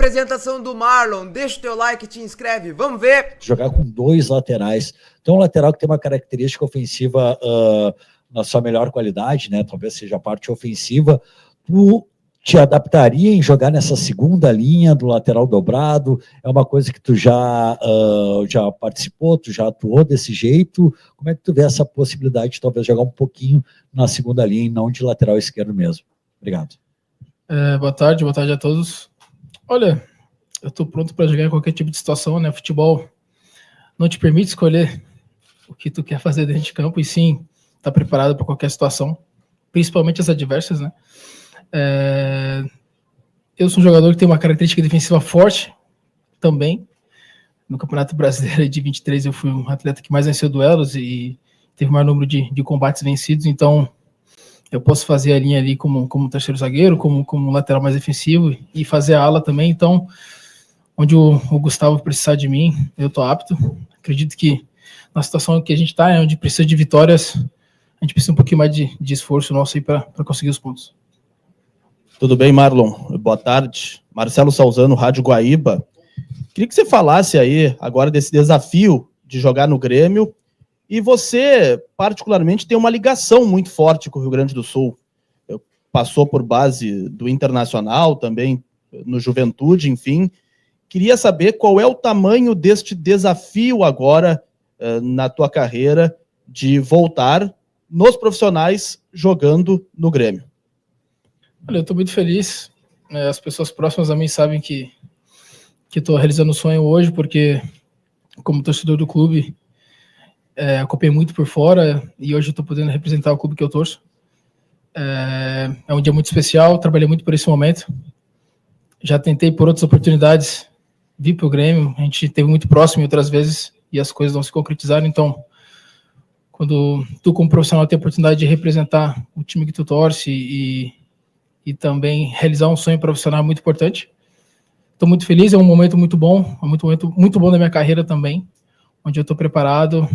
Apresentação do Marlon, deixa o teu like e te inscreve, vamos ver. Jogar com dois laterais, então um lateral que tem uma característica ofensiva na sua melhor qualidade, né? Talvez seja a parte ofensiva. Tu te adaptaria em jogar nessa segunda linha do lateral dobrado? É uma coisa que tu já participou, tu já atuou desse jeito? Como é que tu vê essa possibilidade de talvez jogar um pouquinho na segunda linha e não de lateral esquerdo mesmo? Obrigado. Boa tarde a todos. Olha, eu estou pronto para jogar em qualquer tipo de situação, né? Futebol não te permite escolher o que tu quer fazer dentro de campo, e sim, tá preparado para qualquer situação, principalmente as adversas, né? Eu sou um jogador que tem uma característica defensiva forte também. No Campeonato Brasileiro de 23 eu fui um atleta que mais venceu duelos e teve o maior número de combates vencidos, então eu posso fazer a linha ali como terceiro zagueiro, como lateral mais defensivo e fazer a ala também. Então, onde o Gustavo precisar de mim, eu estou apto. Acredito que na situação que a gente está, onde precisa de vitórias, a gente precisa um pouquinho mais de esforço nosso aí para conseguir os pontos. Tudo bem, Marlon? Boa tarde. Marcelo Salzano, Rádio Guaíba. Queria que você falasse aí agora desse desafio de jogar no Grêmio. E você, particularmente, tem uma ligação muito forte com o Rio Grande do Sul. Passou por base do Internacional, também no Juventude, enfim. Queria saber qual é o tamanho deste desafio agora na tua carreira de voltar nos profissionais jogando no Grêmio. Olha, eu estou muito feliz. As pessoas próximas a mim sabem que estou realizando o sonho hoje, porque como torcedor do clube, acompanhei muito por fora e hoje eu estou podendo representar o clube que eu torço. É um dia muito especial, trabalhei muito por esse momento. Já tentei por outras oportunidades vir para o Grêmio, a gente esteve muito próximo outras vezes e as coisas não se concretizaram. Então, quando tu como profissional tem a oportunidade de representar o time que tu torce e também realizar um sonho profissional muito importante, estou muito feliz, é um momento muito bom, é um momento muito bom da minha carreira também, onde eu estou preparado.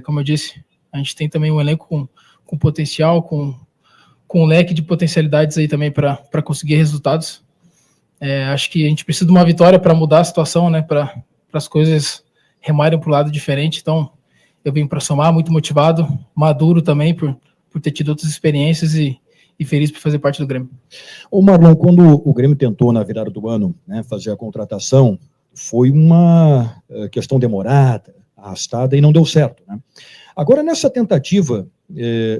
Como eu disse, a gente tem também um elenco com potencial, com um leque de potencialidades aí também para conseguir resultados. Acho que a gente precisa de uma vitória para mudar a situação, né? Para as coisas remarem para o lado diferente. Então, eu vim para somar, muito motivado, maduro também por ter tido outras experiências e feliz por fazer parte do Grêmio. Ô Marlon, quando o Grêmio tentou na virada do ano, né, fazer a contratação, foi uma questão demorada, arrastada e não deu certo, né? Agora, nessa tentativa,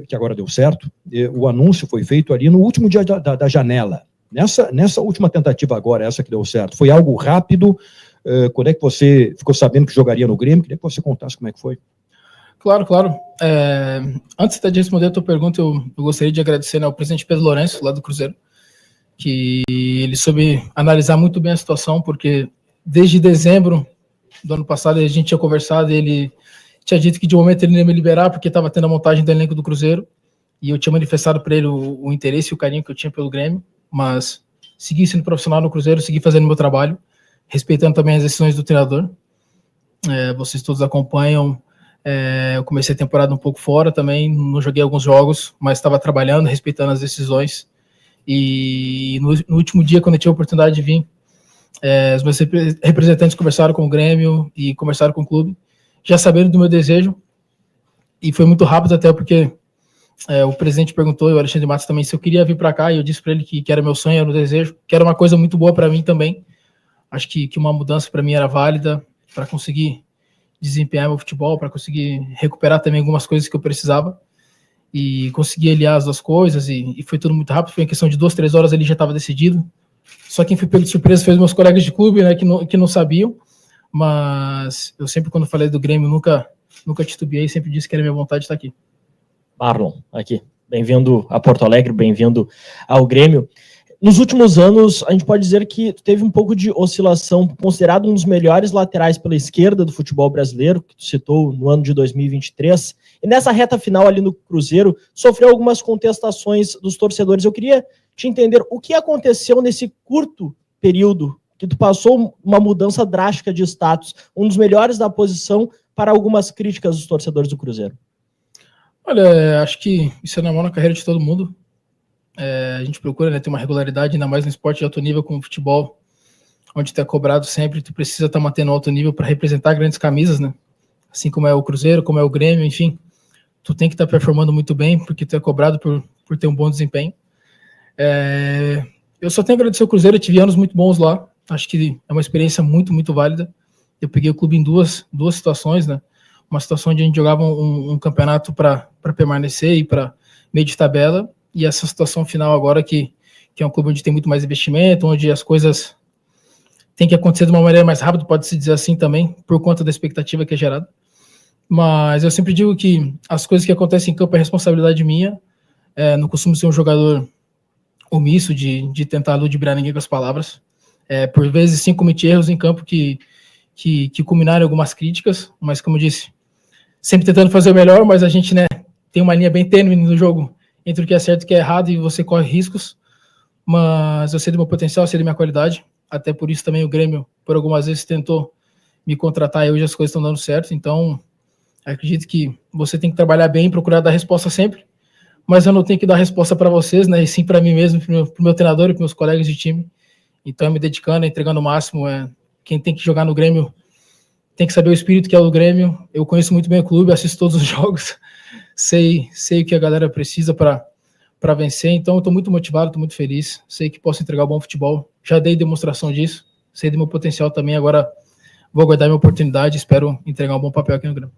que agora deu certo, o anúncio foi feito ali no último dia da janela. Nessa última tentativa agora, essa que deu certo, foi algo rápido? Quando é que você ficou sabendo que jogaria no Grêmio? Queria que você contasse como é que foi. Claro. Antes até de responder a tua pergunta, eu gostaria de agradecer, né, ao presidente Pedro Lourenço, lá do Cruzeiro, que ele soube analisar muito bem a situação, porque desde dezembro do ano passado a gente tinha conversado e ele tinha dito que de momento ele não ia me liberar porque estava tendo a montagem do elenco do Cruzeiro e eu tinha manifestado para ele o interesse e o carinho que eu tinha pelo Grêmio, mas segui sendo profissional no Cruzeiro, segui fazendo meu trabalho, respeitando também as decisões do treinador. Vocês todos acompanham. Eu comecei a temporada um pouco fora também, não joguei alguns jogos, mas estava trabalhando, respeitando as decisões. E no último dia, quando eu tive a oportunidade de vir, os meus representantes conversaram com o Grêmio e conversaram com o clube, já sabendo do meu desejo, e foi muito rápido até porque o presidente perguntou, e o Alexandre Matos também, se eu queria vir para cá, e eu disse para ele que era meu sonho, era meu desejo, que era uma coisa muito boa para mim também. Acho que uma mudança para mim era válida, para conseguir desempenhar meu futebol, para conseguir recuperar também algumas coisas que eu precisava, e consegui aliar as duas coisas, e foi tudo muito rápido, foi em questão de 2-3 horas ele já estava decidido. Só quem foi pego de surpresa foi os meus colegas de clube, né, que não sabiam, mas eu sempre, quando falei do Grêmio, nunca titubeei, sempre disse que era minha vontade de estar aqui. Marlon, aqui, bem-vindo a Porto Alegre, bem-vindo ao Grêmio. Nos últimos anos, a gente pode dizer que teve um pouco de oscilação, considerado um dos melhores laterais pela esquerda do futebol brasileiro, que tu citou no ano de 2023, e nessa reta final ali no Cruzeiro, sofreu algumas contestações dos torcedores. Eu queria te entender o que aconteceu nesse curto período, que tu passou uma mudança drástica de status, um dos melhores da posição, para algumas críticas dos torcedores do Cruzeiro. Olha, acho que isso é normal na carreira de todo mundo. A gente procura, né, ter uma regularidade, ainda mais no esporte de alto nível como o futebol. onde tu é cobrado sempre, tu precisa estar mantendo alto nível para representar grandes camisas, né? Assim como é o Cruzeiro, como é o Grêmio, enfim. Tu tem que estar performando muito bem, porque tu é cobrado por ter um bom desempenho. Eu só tenho a agradecer ao Cruzeiro, eu tive anos muito bons lá, acho que é uma experiência muito, muito válida. Eu peguei o clube em duas situações, né? Uma situação onde a gente jogava um campeonato para permanecer e para meio de tabela, e essa situação final agora que é um clube onde tem muito mais investimento, onde as coisas têm que acontecer de uma maneira mais rápida, pode-se dizer assim também, por conta da expectativa que é gerada. Mas eu sempre digo que as coisas que acontecem em campo é responsabilidade minha, não costumo ser um jogador omisso de tentar ludibriar ninguém com as palavras. Por vezes, sim, cometi erros em campo que culminaram em algumas críticas, mas como eu disse, sempre tentando fazer o melhor, mas a gente, né, tem uma linha bem tênue no jogo entre o que é certo e o que é errado, e você corre riscos, mas eu sei do meu potencial, eu sei da minha qualidade, até por isso também o Grêmio, por algumas vezes, tentou me contratar e hoje as coisas estão dando certo, então acredito que você tem que trabalhar bem, procurar dar resposta sempre, mas eu não tenho que dar resposta para vocês, né, e sim para mim mesmo, para o meu treinador e para meus colegas de time, então me dedicando, entregando o máximo. Quem tem que jogar no Grêmio tem que saber o espírito que é o Grêmio. Eu conheço muito bem o clube, assisto todos os jogos, sei o que a galera precisa para vencer, então eu estou muito motivado, estou muito feliz, sei que posso entregar um bom futebol, já dei demonstração disso, sei do meu potencial também, agora vou aguardar minha oportunidade, espero entregar um bom papel aqui no Grêmio.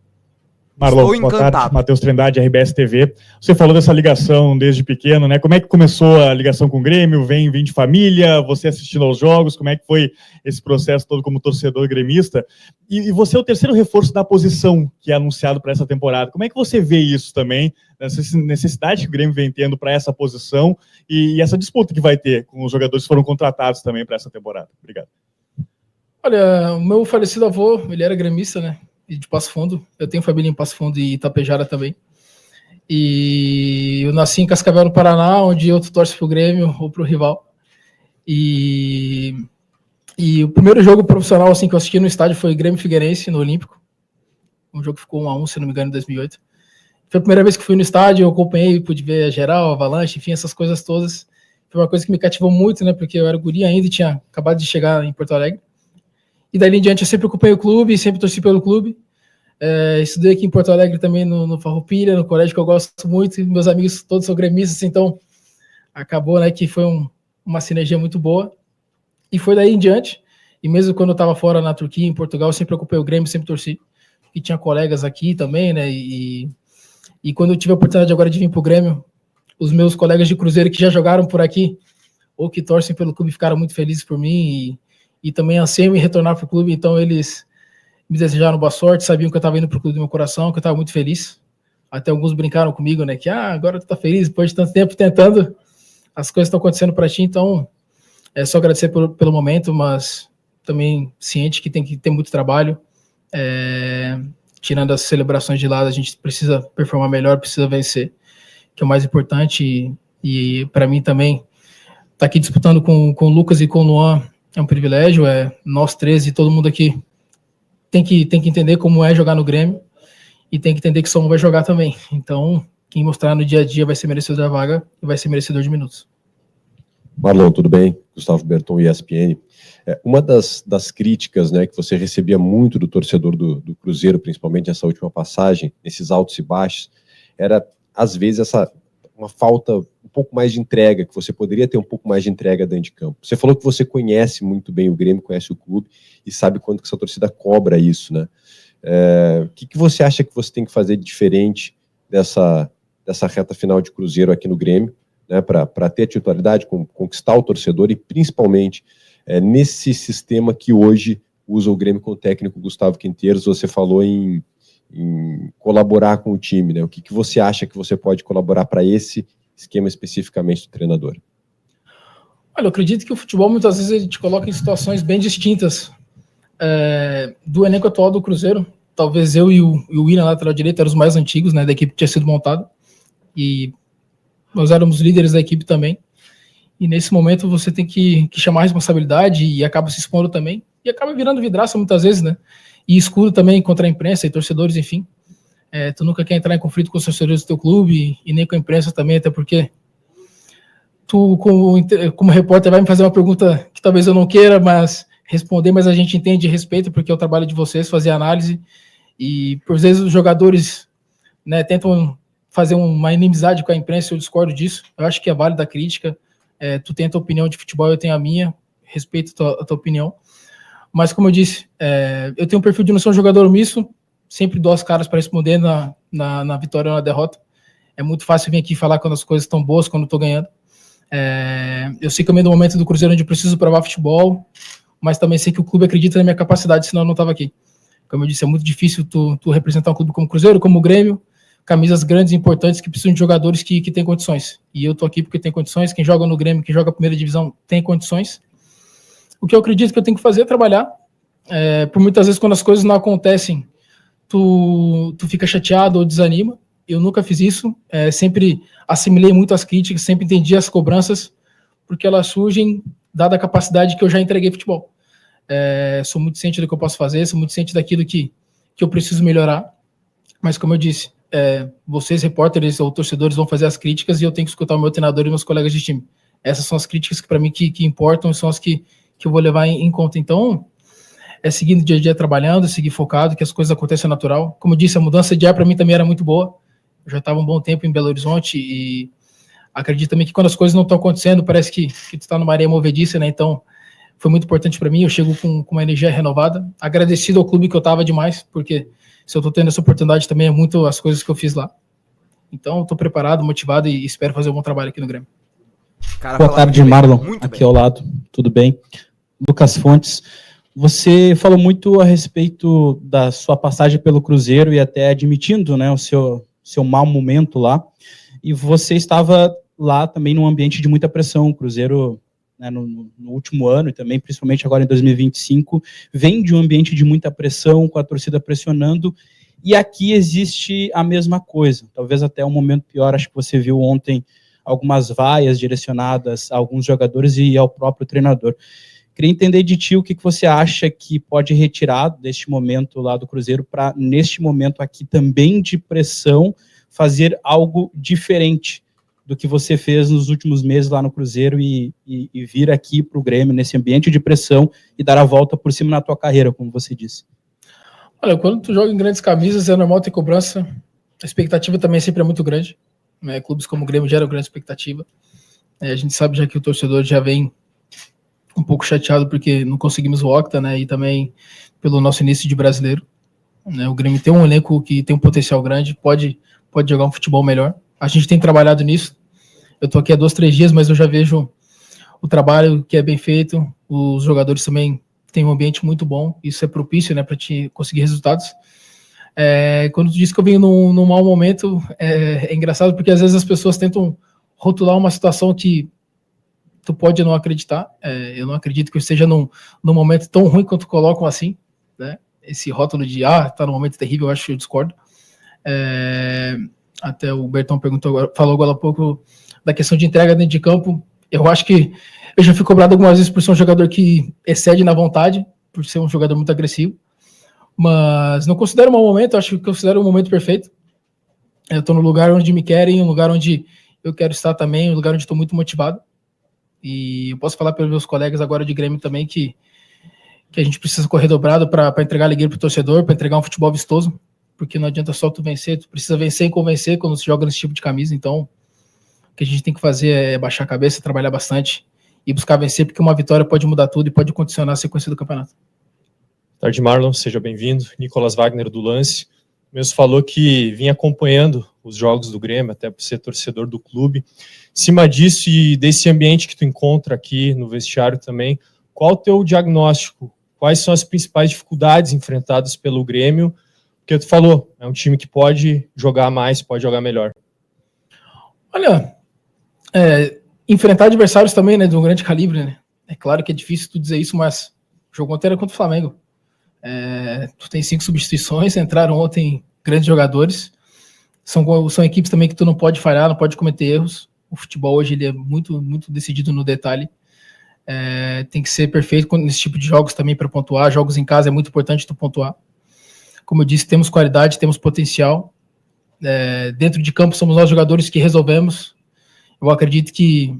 Marlon, boa tarde, Matheus Trindade, RBS TV. Você falou dessa ligação desde pequeno, né? Como é que começou a ligação com o Grêmio? Vem de família, você assistindo aos jogos, como é que foi esse processo todo como torcedor gremista? E você é o terceiro reforço da posição que é anunciado para essa temporada. Como é que você vê isso também, essa necessidade que o Grêmio vem tendo para essa posição e essa disputa que vai ter com os jogadores que foram contratados também para essa temporada? Obrigado. Olha, o meu falecido avô, ele era gremista, né? De Passo Fundo, eu tenho família em Passo Fundo e Itapejara também, e eu nasci em Cascavel, no Paraná, onde eu torço pro Grêmio ou pro rival, e o primeiro jogo profissional assim que eu assisti no estádio foi Grêmio Figueirense, no Olímpico, um jogo que ficou 1-1, se não me engano, em 2008, foi a primeira vez que fui no estádio, eu acompanhei, pude ver a geral, a Avalanche, enfim, essas coisas todas, foi uma coisa que me cativou muito, né, porque eu era guri ainda e tinha acabado de chegar em Porto Alegre. E dali em diante eu sempre ocupei o clube, sempre torci pelo clube. Estudei aqui em Porto Alegre também no Farroupilha, no colégio que eu gosto muito, e meus amigos todos são gremistas, então acabou, né, que foi uma sinergia muito boa. E foi daí em diante, e mesmo quando eu estava fora na Turquia, em Portugal, eu sempre ocupei o Grêmio, sempre torci. E tinha colegas aqui também, né, e quando eu tive a oportunidade agora de vir para o Grêmio, os meus colegas de Cruzeiro que já jogaram por aqui, ou que torcem pelo clube, ficaram muito felizes por mim, e também anseiam em retornar para o clube, então eles me desejaram boa sorte, sabiam que eu estava indo para o clube do meu coração, que eu estava muito feliz. Até alguns brincaram comigo, né, que agora tu tá feliz, depois de tanto tempo tentando, as coisas estão acontecendo para ti, então é só agradecer pelo momento, mas também ciente que tem que ter muito trabalho, tirando as celebrações de lado, a gente precisa performar melhor, precisa vencer, que é o mais importante, e para mim também, tá aqui disputando com o Lucas e com o Luan, é um privilégio, nós três e todo mundo aqui tem que entender como é jogar no Grêmio e tem que entender que só um vai jogar também. Então, quem mostrar no dia a dia vai ser merecedor da vaga e vai ser merecedor de minutos. Marlon, tudo bem? Gustavo Berton, ESPN. Uma das críticas, né, que você recebia muito do torcedor do Cruzeiro, principalmente nessa última passagem, nesses altos e baixos, era, às vezes, uma falta um pouco mais de entrega, que você poderia ter um pouco mais de entrega dentro de campo. Você falou que você conhece muito bem o Grêmio, conhece o clube e sabe quanto que essa torcida cobra isso, né? O que você acha que você tem que fazer de diferente dessa reta final de Cruzeiro aqui no Grêmio, né, para ter a titularidade, conquistar o torcedor e principalmente nesse sistema que hoje usa o Grêmio com o técnico Gustavo Quinteiros? Você falou em colaborar com o time, né? O que você acha que você pode colaborar para esse esquema especificamente do treinador? Olha, eu acredito que o futebol muitas vezes ele te coloca em situações bem distintas do elenco atual do Cruzeiro. Talvez eu e o William, lateral direito, eram os mais antigos, né, da equipe que tinha sido montada, e nós éramos líderes da equipe também, e nesse momento você tem que chamar a responsabilidade e acaba se expondo também, e acaba virando vidraça muitas vezes, né, e escuro também contra a imprensa e torcedores, enfim. Tu nunca quer entrar em conflito com os torcedores do teu clube e nem com a imprensa também, até porque tu, como repórter, vai me fazer uma pergunta que talvez eu não queira, mas responder, mas a gente entende e respeita, porque é o trabalho de vocês fazer análise, e por vezes os jogadores, né, tentam fazer uma inimizade com a imprensa, eu discordo disso, eu acho que é válida a crítica, tu tem a tua opinião de futebol, eu tenho a minha, respeito a tua opinião, mas como eu disse, eu tenho um perfil de não ser um jogador omisso, sempre dou as caras para responder na vitória ou na derrota, é muito fácil vir aqui falar quando as coisas estão boas, quando eu estou ganhando, eu sei que eu venho do momento do Cruzeiro onde eu preciso provar futebol, mas também sei que o clube acredita na minha capacidade, senão eu não estava aqui. Como eu disse, é muito difícil tu representar um clube como o Cruzeiro, como o Grêmio, camisas grandes e importantes que precisam de jogadores que têm condições. E eu tô aqui porque tem condições, quem joga no Grêmio, quem joga a primeira divisão tem condições. O que eu acredito que eu tenho que fazer é trabalhar. Por muitas vezes, quando as coisas não acontecem, tu fica chateado ou desanima. Eu nunca fiz isso, sempre assimilei muito as críticas, sempre entendi as cobranças, porque elas surgem dada a capacidade que eu já entreguei futebol. Sou muito ciente do que eu posso fazer, sou muito ciente daquilo que eu preciso melhorar, mas como eu disse, vocês, repórteres ou torcedores, vão fazer as críticas e eu tenho que escutar o meu treinador e meus colegas de time. Essas são as críticas que para mim que importam, são as que eu vou levar em conta. Então, seguindo dia a dia trabalhando, seguir focado, que as coisas aconteçam natural. Como eu disse, a mudança de ar para mim também era muito boa. Eu já estava um bom tempo em Belo Horizonte e acredito também que quando as coisas não estão acontecendo, parece que tu está numa areia movediça, né? Então, foi muito importante para mim, eu chego com uma energia renovada, agradecido ao clube que eu estava demais, porque se eu estou tendo essa oportunidade também é muito as coisas que eu fiz lá. Então, estou preparado, motivado e espero fazer um bom trabalho aqui no Grêmio. Boa tarde, Marlon, aqui ao lado, tudo bem? Lucas Fontes, você falou muito a respeito da sua passagem pelo Cruzeiro e até admitindo, né, o seu mau momento lá, e você estava lá também num ambiente de muita pressão. O Cruzeiro, né, no último ano e também principalmente agora em 2025, vem de um ambiente de muita pressão, com a torcida pressionando, e aqui existe a mesma coisa, talvez até um momento pior. Acho que você viu ontem algumas vaias direcionadas a alguns jogadores e ao próprio treinador. Queria entender de ti o que você acha que pode retirar deste momento lá do Cruzeiro para, neste momento aqui também de pressão, fazer algo diferente do que você fez nos últimos meses lá no Cruzeiro e vir aqui para o Grêmio, nesse ambiente de pressão, e dar a volta por cima na tua carreira, como você disse. Olha, quando tu joga em grandes camisas, é normal ter cobrança, a expectativa também sempre é muito grande, né? Clubes como o Grêmio geram grande expectativa, a gente sabe já que o torcedor já vem um pouco chateado porque não conseguimos o Octa, né, e também pelo nosso início de brasileiro, né? O Grêmio tem um elenco que tem um potencial grande, pode jogar um futebol melhor, a gente tem trabalhado nisso. Eu tô aqui há 2, 3 dias, mas eu já vejo o trabalho que é bem feito, os jogadores também têm um ambiente muito bom, isso é propício, né, para te conseguir resultados. Quando tu diz que eu venho num mau momento, é engraçado porque às vezes as pessoas tentam rotular uma situação que tu pode não acreditar. Eu não acredito que eu esteja num momento tão ruim quanto colocam assim, né? Esse rótulo de tá num momento terrível, eu acho que eu discordo. Até o Berton falou agora há pouco da questão de entrega dentro de campo. Eu acho que eu já fui cobrado algumas vezes por ser um jogador que excede na vontade, por ser um jogador muito agressivo, mas não considero um mau momento, acho que considero um momento perfeito. Eu estou no lugar onde me querem, um lugar onde eu quero estar também, um lugar onde estou muito motivado. E eu posso falar pelos meus colegas agora de Grêmio também que a gente precisa correr dobrado para entregar alegria para o torcedor, para entregar um futebol vistoso, porque não adianta só tu vencer, tu precisa vencer e convencer quando se joga nesse tipo de camisa. Então, o que a gente tem que fazer é baixar a cabeça, trabalhar bastante e buscar vencer, porque uma vitória pode mudar tudo e pode condicionar a sequência do campeonato. Boa tarde, Marlon, seja bem-vindo. Nicolas Wagner do Lance. Mesmo falou que vinha acompanhando os jogos do Grêmio, até por ser torcedor do clube. Em cima disso e desse ambiente que tu encontra aqui no vestiário também, qual o teu diagnóstico? Quais são as principais dificuldades enfrentadas pelo Grêmio? Porque tu falou, é um time que pode jogar mais, pode jogar melhor. Olha, enfrentar adversários também, né, de um grande calibre, né? É claro que é difícil tu dizer isso, mas o jogo ontem era contra o Flamengo. Tu tem 5 substituições, entraram ontem grandes jogadores, são equipes também que tu não pode falhar, não pode cometer erros. O futebol hoje ele é muito, muito decidido no detalhe, tem que ser perfeito nesse tipo de jogos também para pontuar. Jogos em casa é muito importante tu pontuar. Como eu disse, temos qualidade, temos potencial, dentro de campo somos nós jogadores que resolvemos. Eu acredito que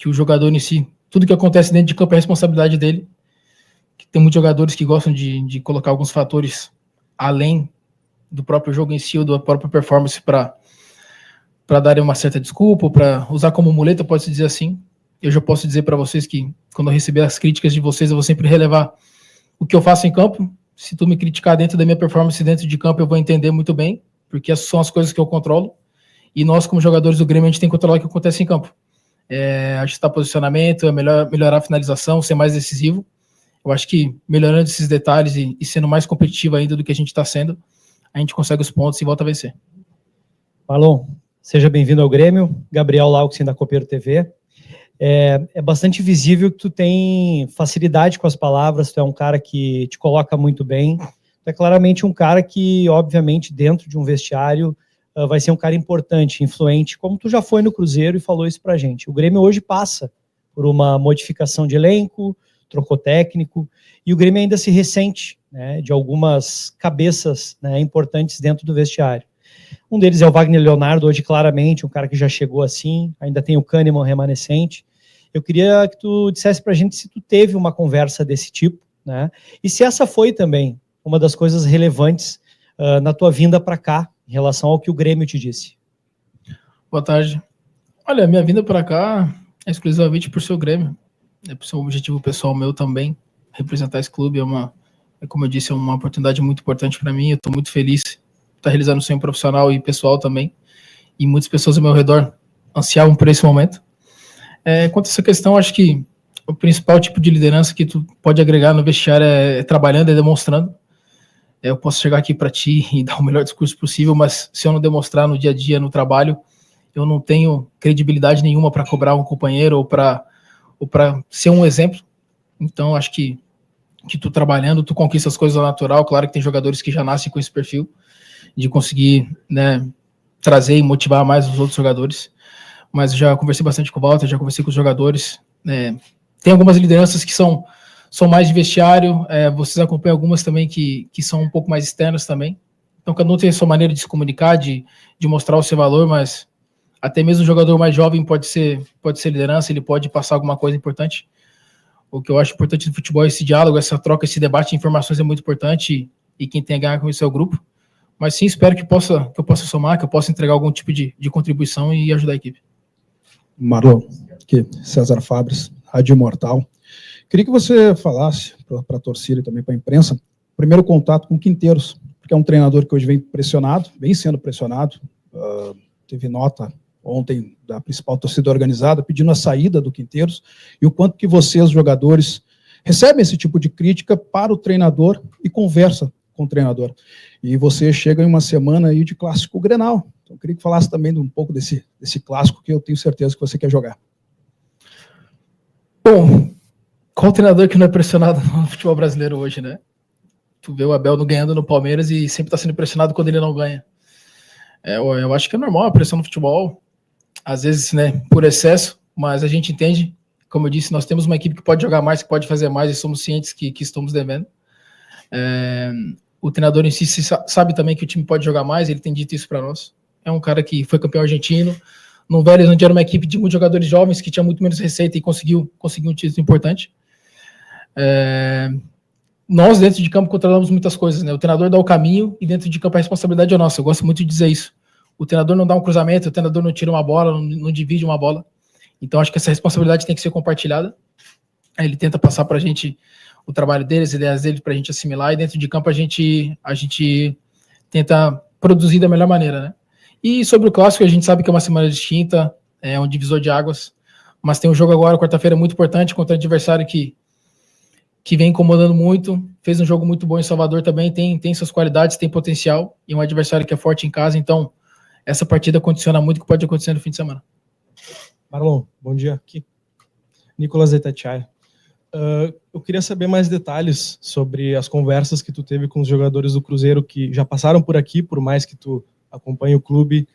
o jogador em si, tudo que acontece dentro de campo é responsabilidade dele. que tem muitos jogadores que gostam de colocar alguns fatores além do próprio jogo em si, ou da própria performance para darem uma certa desculpa, para usar como muleta, pode-se dizer assim. Eu já posso dizer para vocês que, quando eu receber as críticas de vocês, eu vou sempre relevar o que eu faço em campo. Se tu me criticar dentro da minha performance dentro de campo, eu vou entender muito bem, porque essas são as coisas que eu controlo. E nós, como jogadores do Grêmio, a gente tem que controlar o que acontece em campo. Ajustar posicionamento, melhorar a finalização, ser mais decisivo. Eu acho que melhorando esses detalhes e sendo mais competitivo ainda do que a gente está sendo, a gente consegue os pontos e volta a vencer. Marlon, seja bem-vindo ao Grêmio. Gabriel Lauxin, da Copeiro TV. É bastante visível que tu tem facilidade com as palavras, tu é um cara que te coloca muito bem, tu é claramente um cara que, obviamente, dentro de um vestiário, vai ser um cara importante, influente, como tu já foi no Cruzeiro e falou isso pra gente. O Grêmio hoje passa por uma modificação de elenco, trocou técnico, e o Grêmio ainda se ressente, né, de algumas cabeças, né, importantes dentro do vestiário. Um deles é o Wagner Leonardo, hoje claramente, um cara que já chegou assim, ainda tem o Kahneman remanescente. Eu queria que tu dissesse pra gente se tu teve uma conversa desse tipo, né, e se essa foi também uma das coisas relevantes na tua vinda para cá, em relação ao que o Grêmio te disse. Boa tarde. Olha, minha vinda para cá é exclusivamente por ser o Grêmio. É por ser um objetivo pessoal meu também. Representar esse clube como eu disse, é uma oportunidade muito importante para mim. Eu estou muito feliz de estar realizando o sonho profissional e pessoal também. E muitas pessoas ao meu redor ansiavam por esse momento. Quanto a essa questão, acho que o principal tipo de liderança que tu pode agregar no vestiário é trabalhando e demonstrando. Eu posso chegar aqui para ti e dar o melhor discurso possível, mas se eu não demonstrar no dia a dia, no trabalho, eu não tenho credibilidade nenhuma para cobrar um companheiro ou para ser um exemplo. Então, acho que tu trabalhando, tu conquista as coisas ao natural. Claro que tem jogadores que já nascem com esse perfil de conseguir, né, trazer e motivar mais os outros jogadores. Mas já conversei bastante com o Walter, já conversei com os jogadores. Tem algumas lideranças que são mais de vestiário, vocês acompanham algumas também que são um pouco mais externas também. Então, cada um tem a sua maneira de se comunicar, de mostrar o seu valor, mas até mesmo o jogador mais jovem pode ser liderança, ele pode passar alguma coisa importante. O que eu acho importante no futebol é esse diálogo, essa troca, esse debate de informações é muito importante, e quem tem a ganhar com isso é o grupo. Mas sim, espero que eu possa somar, que eu possa entregar algum tipo de contribuição e ajudar a equipe. Marlon, aqui, César Fabres, Rádio Imortal. Queria que você falasse para a torcida e também para a imprensa, primeiro contato com o Quinteiros, porque é um treinador que hoje vem sendo pressionado, teve nota ontem da principal torcida organizada pedindo a saída do Quinteiros, e o quanto que vocês, jogadores, recebem esse tipo de crítica para o treinador e conversa com o treinador. E você chega em uma semana aí de clássico Grenal, então eu queria que falasse também um pouco desse clássico que eu tenho certeza que você quer jogar. Bom, qual treinador que não é pressionado no futebol brasileiro hoje, né? Tu vê o Abel não ganhando no Palmeiras e sempre está sendo pressionado quando ele não ganha. Eu acho que é normal a pressão no futebol, às vezes, né, por excesso, mas a gente entende, como eu disse, nós temos uma equipe que pode jogar mais, que pode fazer mais, e somos cientes que estamos devendo. O treinador em si sabe também que o time pode jogar mais, ele tem dito isso para nós. É um cara que foi campeão argentino, no Vélez, onde era uma equipe de muitos jogadores jovens que tinha muito menos receita e conseguiu um título importante. Nós, dentro de campo, controlamos muitas coisas, né? O treinador dá o caminho e dentro de campo a responsabilidade é nossa. Eu gosto muito de dizer isso. O treinador não dá um cruzamento, o treinador não tira uma bola, não divide uma bola. Então, acho que essa responsabilidade tem que ser compartilhada. Ele tenta passar para a gente o trabalho dele, as ideias dele, para a gente assimilar, e dentro de campo a gente tenta produzir da melhor maneira, né? E sobre o clássico, a gente sabe que é uma semana distinta, é um divisor de águas, mas tem um jogo agora, quarta-feira, muito importante, contra um adversário que vem incomodando muito, fez um jogo muito bom em Salvador também, tem suas qualidades, tem potencial, e um adversário que é forte em casa, então essa partida condiciona muito o que pode acontecer no fim de semana. Marlon, bom dia. Aqui, Nicolas Itatiaia. Eu queria saber mais detalhes sobre as conversas que tu teve com os jogadores do Cruzeiro que já passaram por aqui, por mais que tu acompanhe o clube,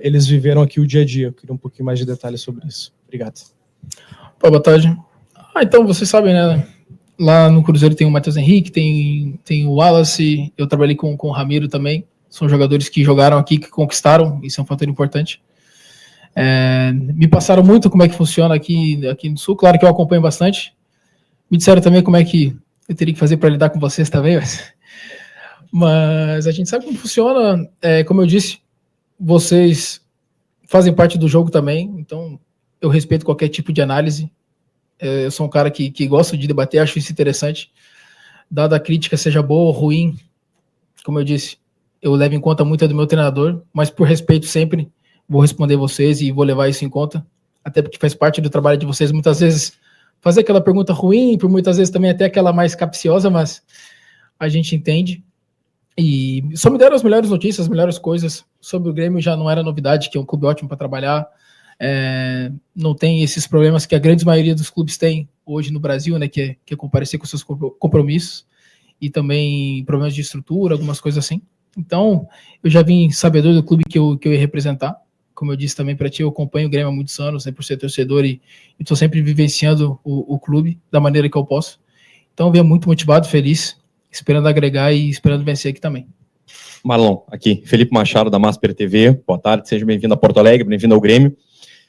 eles viveram aqui o dia a dia. Eu queria um pouquinho mais de detalhes sobre isso. Obrigado. Boa tarde. Então, vocês sabem, né? Lá no Cruzeiro tem o Matheus Henrique, tem o Wallace, eu trabalhei com o Ramiro também. São jogadores que jogaram aqui, que conquistaram, isso é um fator importante. Me passaram muito como é que funciona aqui no Sul, claro que eu acompanho bastante. Me disseram também como é que eu teria que fazer para lidar com vocês também, mas a gente sabe como funciona. Como eu disse, vocês fazem parte do jogo também, então eu respeito qualquer tipo de análise. Eu sou um cara que gosta de debater, acho isso interessante. Dada a crítica, seja boa ou ruim, como eu disse, eu levo em conta muito do meu treinador, mas por respeito sempre vou responder vocês e vou levar isso em conta, até porque faz parte do trabalho de vocês, muitas vezes fazer aquela pergunta ruim, por muitas vezes também até aquela mais capciosa, mas a gente entende. E só me deram as melhores notícias, as melhores coisas. Sobre o Grêmio já não era novidade, que é um clube ótimo para trabalhar, não tem esses problemas que a grande maioria dos clubes tem hoje no Brasil, né, que é comparecer com seus compromissos, e também problemas de estrutura, algumas coisas assim. Então, eu já vim sabedor do clube que eu ia representar. Como eu disse também para ti, eu acompanho o Grêmio há muitos anos, por ser torcedor, e estou sempre vivenciando o clube da maneira que eu posso. Então, eu venho muito motivado, feliz, esperando agregar e esperando vencer aqui também. Marlon, aqui, Felipe Machado, da Masper TV. Boa tarde, seja bem-vindo a Porto Alegre, bem-vindo ao Grêmio.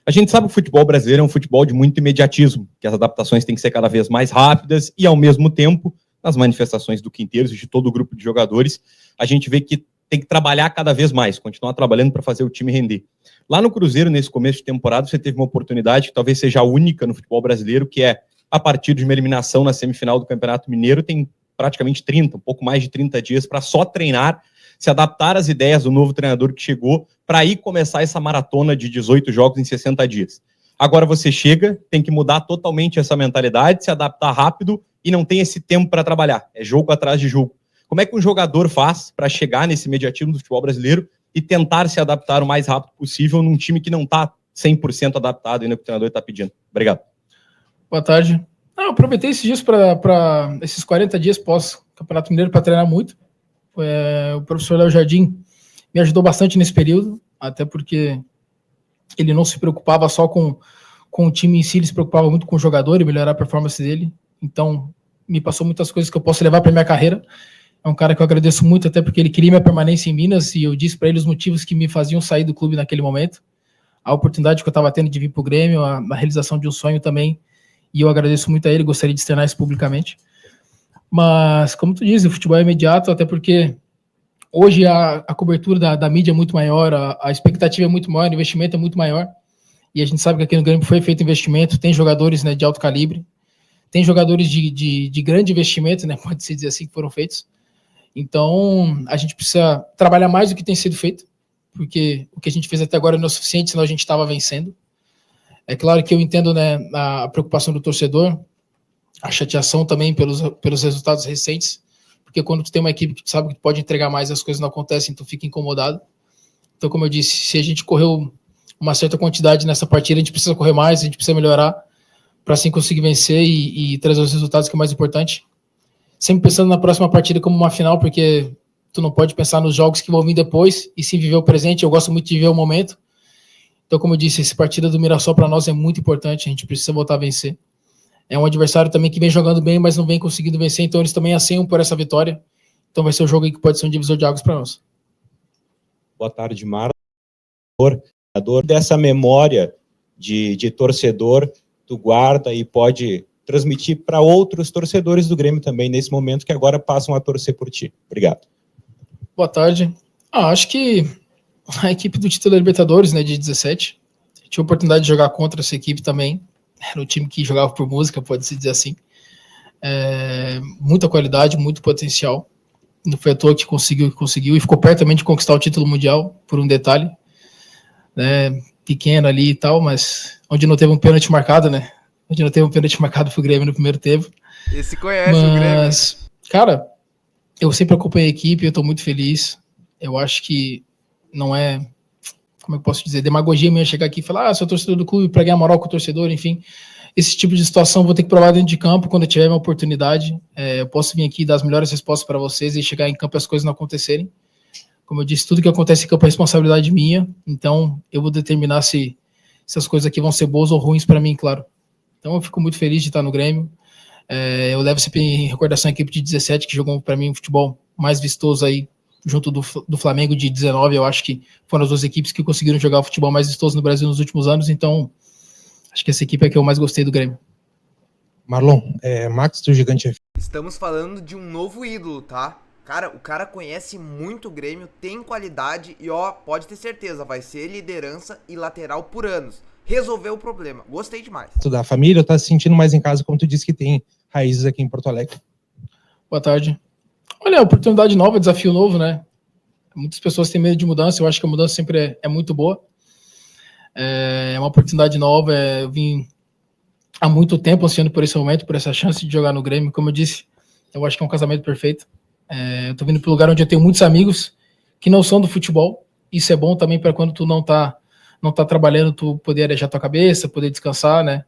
A gente sabe que o futebol brasileiro é um futebol de muito imediatismo, que as adaptações têm que ser cada vez mais rápidas e, ao mesmo tempo, nas manifestações do Quinteiros e de todo o grupo de jogadores, a gente vê que tem que trabalhar cada vez mais, continuar trabalhando para fazer o time render. Lá no Cruzeiro, nesse começo de temporada, você teve uma oportunidade que talvez seja a única no futebol brasileiro, que é, a partir de uma eliminação na semifinal do Campeonato Mineiro, tem praticamente um pouco mais de 30 dias para só treinar, se adaptar às ideias do novo treinador que chegou, para aí começar essa maratona de 18 jogos em 60 dias. Agora você chega, tem que mudar totalmente essa mentalidade, se adaptar rápido e não tem esse tempo para trabalhar. É jogo atrás de jogo. Como é que um jogador faz para chegar nesse imediatismo do futebol brasileiro e tentar se adaptar o mais rápido possível num time que não está 100% adaptado ainda que o treinador está pedindo? Obrigado. Boa tarde. Eu aproveitei esses dias para esses 40 dias pós-Campeonato Mineiro para treinar muito. O professor Léo Jardim me ajudou bastante nesse período, até porque ele não se preocupava só com o time em si, ele se preocupava muito com o jogador e melhorar a performance dele. Então, me passou muitas coisas que eu posso levar para minha carreira. É um cara que eu agradeço muito, até porque ele queria minha permanência em Minas e eu disse para ele os motivos que me faziam sair do clube naquele momento. A oportunidade que eu estava tendo de vir para o Grêmio, a realização de um sonho também. E eu agradeço muito a ele, gostaria de externar isso publicamente. Mas, como tu diz, o futebol é imediato, até porque hoje a cobertura da mídia é muito maior, a expectativa é muito maior, o investimento é muito maior. E a gente sabe que aqui no Grêmio foi feito investimento, tem jogadores, né, de alto calibre, tem jogadores de grande investimento, né, pode-se dizer assim, que foram feitos. Então, a gente precisa trabalhar mais do que tem sido feito, porque o que a gente fez até agora não é suficiente, senão a gente estava vencendo. É claro que eu entendo, né, a preocupação do torcedor, a chateação também pelos resultados recentes, porque quando tu tem uma equipe que tu sabe que tu pode entregar mais, as coisas não acontecem, tu fica incomodado. Então, como eu disse, se a gente correu uma certa quantidade nessa partida, a gente precisa correr mais, a gente precisa melhorar para assim conseguir vencer e trazer os resultados, que é o mais importante. Sempre pensando na próxima partida como uma final, porque tu não pode pensar nos jogos que vão vir depois e sim viver o presente. Eu gosto muito de viver o momento. Então, como eu disse, essa partida do Mirassol para nós é muito importante, a gente precisa voltar a vencer. É um adversário também que vem jogando bem, mas não vem conseguindo vencer, então eles também anseiam por essa vitória. Então vai ser um jogo aí que pode ser um divisor de águas para nós. Boa tarde, Marlon. Dessa memória de torcedor, tu guarda e pode transmitir para outros torcedores do Grêmio também, nesse momento que agora passam a torcer por ti. Obrigado. Boa tarde. Acho que a equipe do título da Libertadores, né, de 17, tive a oportunidade de jogar contra essa equipe também. Era um time que jogava por música, pode-se dizer assim. Muita qualidade, muito potencial. Não foi à toa que conseguiu e ficou perto também de conquistar o título mundial, por um detalhe, né, pequeno ali e tal, mas onde não teve um pênalti marcado, né? Onde não teve um pênalti marcado pro Grêmio no primeiro tempo. Esse conhece o Grêmio. Mas, cara, eu sempre acompanhei a equipe, eu tô muito feliz. Eu acho que não é, como eu posso dizer, demagogia minha chegar aqui e falar, sou torcedor do clube para ganhar moral com o torcedor, enfim. Esse tipo de situação vou ter que provar dentro de campo quando eu tiver uma oportunidade. Eu posso vir aqui e dar as melhores respostas para vocês e chegar em campo e as coisas não acontecerem. Como eu disse, tudo que acontece em campo é responsabilidade minha, então eu vou determinar se as coisas aqui vão ser boas ou ruins para mim, claro. Então eu fico muito feliz de estar no Grêmio. Eu levo sempre em recordação a equipe de 17, que jogou para mim um futebol mais vistoso aí, junto do Flamengo de 19, eu acho que foram as duas equipes que conseguiram jogar o futebol mais vistoso no Brasil nos últimos anos, então acho que essa equipe é que eu mais gostei do Grêmio. Marlon, Max do Gigante F. Estamos falando de um novo ídolo, tá? Cara, o cara conhece muito o Grêmio, tem qualidade e ó, pode ter certeza, vai ser liderança e lateral por anos. Resolveu o problema. Gostei demais. Tu da família, tá se sentindo mais em casa, como tu disse que tem raízes aqui em Porto Alegre? Boa tarde. Olha, oportunidade nova, desafio novo, né? Muitas pessoas têm medo de mudança, eu acho que a mudança sempre é muito boa. É uma oportunidade nova, eu vim há muito tempo ansiando por esse momento, por essa chance de jogar no Grêmio. Como eu disse, eu acho que é um casamento perfeito. Eu tô vindo para um lugar onde eu tenho muitos amigos que não são do futebol. Isso é bom também para quando tu não tá trabalhando, tu poder arejar tua cabeça, poder descansar, né?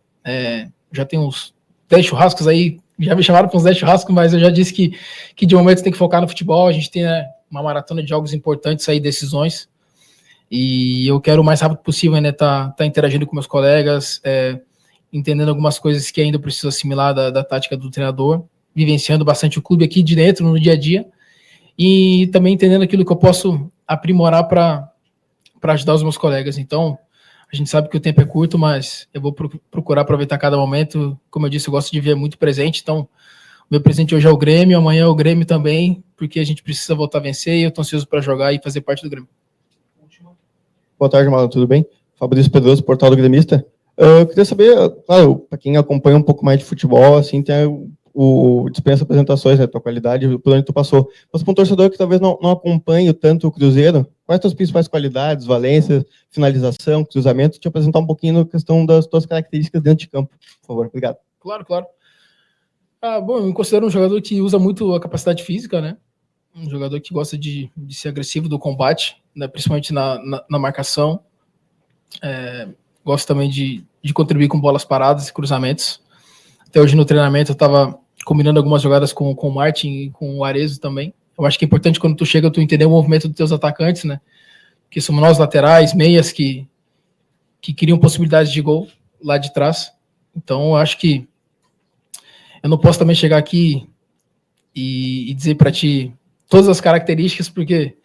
Já tem uns 10 churrascos aí, já me chamaram para uns 10 churrascos, mas eu já disse que de momento tem que focar no futebol. A gente tem, né, uma maratona de jogos importantes aí, decisões, e eu quero o mais rápido possível, né, tá interagindo com meus colegas, entendendo algumas coisas que ainda preciso assimilar da tática do treinador, vivenciando bastante o clube aqui de dentro, no dia a dia, e também entendendo aquilo que eu posso aprimorar para ajudar os meus colegas. Então, a gente sabe que o tempo é curto, mas eu vou procurar aproveitar cada momento. Como eu disse, eu gosto de ver muito presente, então meu presente hoje é o Grêmio, amanhã é o Grêmio também, porque a gente precisa voltar a vencer e eu tô ansioso para jogar e fazer parte do Grêmio. Boa tarde, Marlon, tudo bem? Fabrício Pedroso, Portal do Gremista. Eu queria saber, claro, para quem acompanha um pouco mais de futebol, assim, tem o dispensa apresentações, né, tua qualidade, por onde tu passou. Mas para um torcedor que talvez não acompanhe tanto o Cruzeiro, quais as tuas principais qualidades, valências, finalização, cruzamento, te apresentar um pouquinho na questão das tuas características dentro de campo, por favor. Obrigado. Claro. Bom, eu me considero um jogador que usa muito a capacidade física, né? Um jogador que gosta de ser agressivo do combate, né? Principalmente na marcação. Gosto também de contribuir com bolas paradas e cruzamentos. Até hoje no treinamento eu estava combinando algumas jogadas com o Martin e com o Arezzo também. Eu acho que é importante quando tu chega, tu entender o movimento dos teus atacantes, né? Que somos nós laterais, meias, que criam possibilidades de gol lá de trás. Então eu acho que eu não posso também chegar aqui e dizer para ti todas as características, porque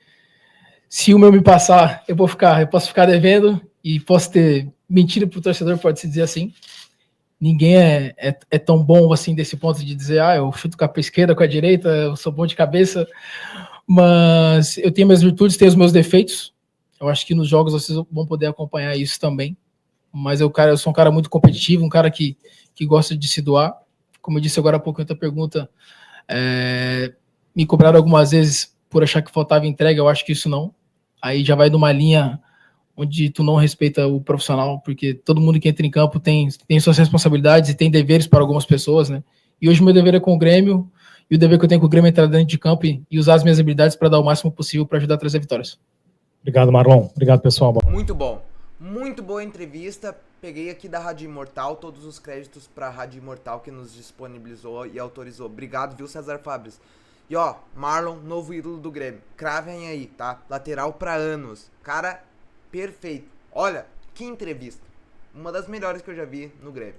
se o meu me passar, eu posso ficar devendo e posso ter mentira para o torcedor, pode-se dizer assim. Ninguém é tão bom assim desse ponto de dizer, eu chuto com a esquerda, com a direita, eu sou bom de cabeça, mas eu tenho minhas virtudes, tenho os meus defeitos. Eu acho que nos jogos vocês vão poder acompanhar isso também. Mas eu sou um cara muito competitivo, um cara que gosta de se doar. Como eu disse agora há pouco em outra pergunta, me cobraram algumas vezes por achar que faltava entrega, eu acho que isso não. Aí já vai numa linha onde tu não respeita o profissional, porque todo mundo que entra em campo tem suas responsabilidades e tem deveres para algumas pessoas, né? E hoje o meu dever é com o Grêmio, e o dever que eu tenho com o Grêmio é entrar dentro de campo e usar as minhas habilidades para dar o máximo possível para ajudar a trazer vitórias. Obrigado, Marlon. Obrigado, pessoal. Muito bom. Muito boa entrevista. Peguei aqui da Rádio Imortal todos os créditos para a Rádio Imortal que nos disponibilizou e autorizou. Obrigado, viu, César Fabres? E ó, Marlon, novo ídolo do Grêmio. Cravem aí, tá? Lateral para anos. Cara, perfeito. Olha, que entrevista. Uma das melhores que eu já vi no Grêmio.